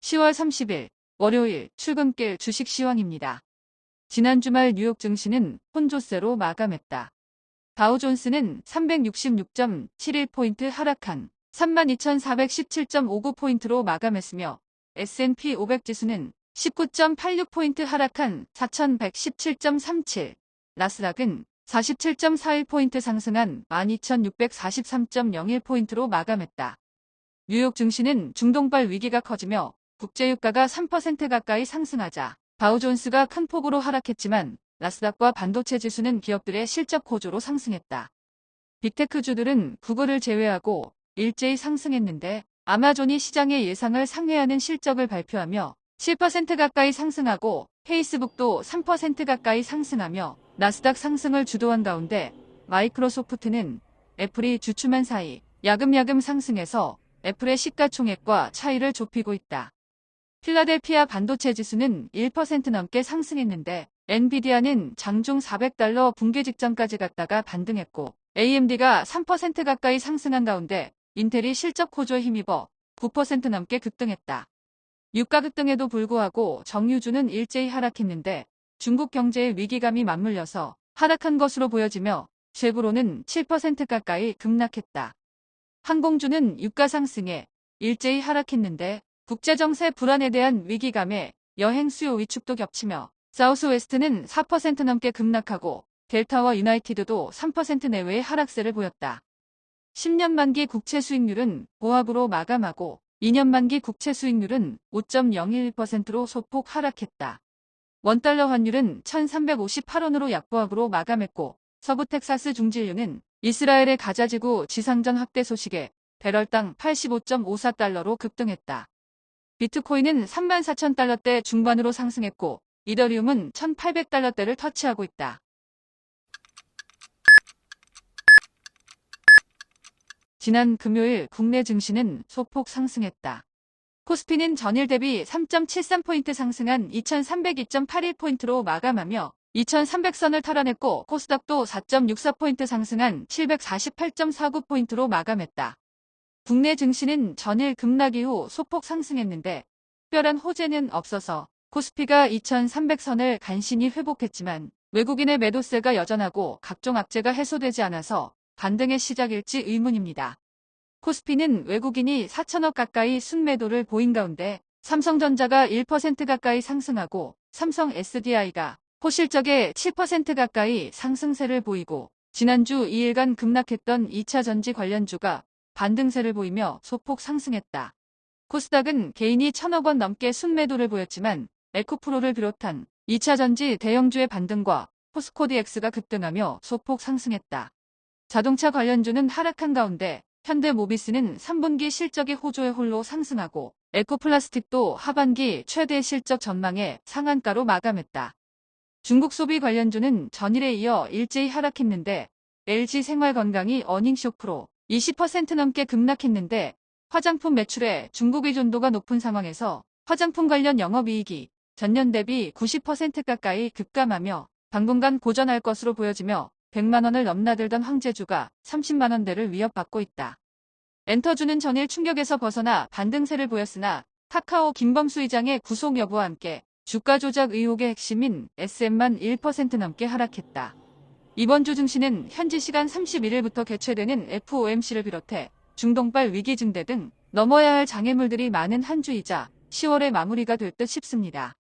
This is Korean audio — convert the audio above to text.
10월 30일 월요일 출근길 주식 시황입니다. 지난 주말 뉴욕 증시는 혼조세로 마감했다. 다우존스는 366.71포인트 하락한 32,417.59포인트로 마감했으며 S&P 500 지수는 19.86포인트 하락한 4,117.37, 나스닥은 47.41포인트 상승한 12,643.01포인트로 마감했다. 뉴욕 증시는 중동발 위기가 커지며 국제유가가 3% 가까이 상승하자 다우존스가 큰 폭으로 하락했지만 나스닥과 반도체 지수는 기업들의 실적 호조로 상승했다. 빅테크주들은 구글을 제외하고 일제히 상승했는데 아마존이 시장의 예상을 상회하는 실적을 발표하며 7% 가까이 상승하고 페이스북도 3% 가까이 상승하며 나스닥 상승을 주도한 가운데 마이크로소프트는 애플이 주춤한 사이 야금야금 상승해서 애플의 시가총액과 차이를 좁히고 있다. 필라델피아 반도체 지수는 1% 넘게 상승했는데 엔비디아는 장중 $400 붕괴 직전까지 갔다가 반등했고 AMD가 3% 가까이 상승한 가운데 인텔이 실적 호조에 힘입어 9% 넘게 급등했다. 유가 급등에도 불구하고 정유주는 일제히 하락했는데 중국 경제의 위기감이 맞물려서 하락한 것으로 보여지며 쉐브론은 7% 가까이 급락했다. 항공주는 유가 상승에 일제히 하락했는데 국제정세 불안에 대한 위기감에 여행 수요 위축도 겹치며 사우스웨스트는 4% 넘게 급락하고 델타와 유나이티드도 3% 내외의 하락세를 보였다. 10년 만기 국채 수익률은 보합으로 마감하고 2년 만기 국채 수익률은 5.01%로 소폭 하락했다. 원달러 환율은 1358원으로 약보합으로 마감했고 서부 텍사스 중진유는 이스라엘의 가자지구 지상전 확대 소식에 배럴당 85.54달러로 급등했다. 비트코인은 34,000달러대 중반으로 상승했고 이더리움은 1,800달러대를 터치하고 있다. 지난 금요일 국내 증시는 소폭 상승했다. 코스피는 전일 대비 3.73포인트 상승한 2,302.81포인트로 마감하며 2,300선을 탈환했고 코스닥도 4.64포인트 상승한 748.49포인트로 마감했다. 국내 증시는 전일 급락 이후 소폭 상승했는데 특별한 호재는 없어서 코스피가 2,300선을 간신히 회복했지만 외국인의 매도세가 여전하고 각종 악재가 해소되지 않아서 반등의 시작일지 의문입니다. 코스피는 외국인이 4천억 가까이 순매도를 보인 가운데 삼성전자가 1% 가까이 상승하고 삼성 SDI가 호실적에 7% 가까이 상승세를 보이고 지난주 2일간 급락했던 2차전지 관련주가 반등세를 보이며 소폭 상승했다. 코스닥은 개인이 1,000억 원 넘게 순매도를 보였지만 에코프로를 비롯한 2차전지 대형주의 반등과 포스코DX가 급등하며 소폭 상승했다. 자동차 관련주는 하락한 가운데 현대모비스는 3분기 실적이 호조에 홀로 상승하고 에코플라스틱도 하반기 최대 실적 전망에 상한가로 마감했다. 중국 소비 관련주는 전일에 이어 일제히 하락했는데 LG생활건강이 어닝쇼크로 20% 넘게 급락했는데 화장품 매출에 중국 의존도가 높은 상황에서 화장품 관련 영업이익이 전년 대비 90% 가까이 급감하며 당분간 고전할 것으로 보여지며 100만원을 넘나들던 황제주가 30만원대를 위협받고 있다. 엔터주는 전일 충격에서 벗어나 반등세를 보였으나 카카오 김범수 의장의 구속 여부와 함께 주가 조작 의혹의 핵심인 SM만 1% 넘게 하락했다. 이번 주 증시는 현지 시간 31일부터 개최되는 FOMC를 비롯해 중동발 위기 증대 등 넘어야 할 장애물들이 많은 한 주이자 10월의 마무리가 될 듯 싶습니다.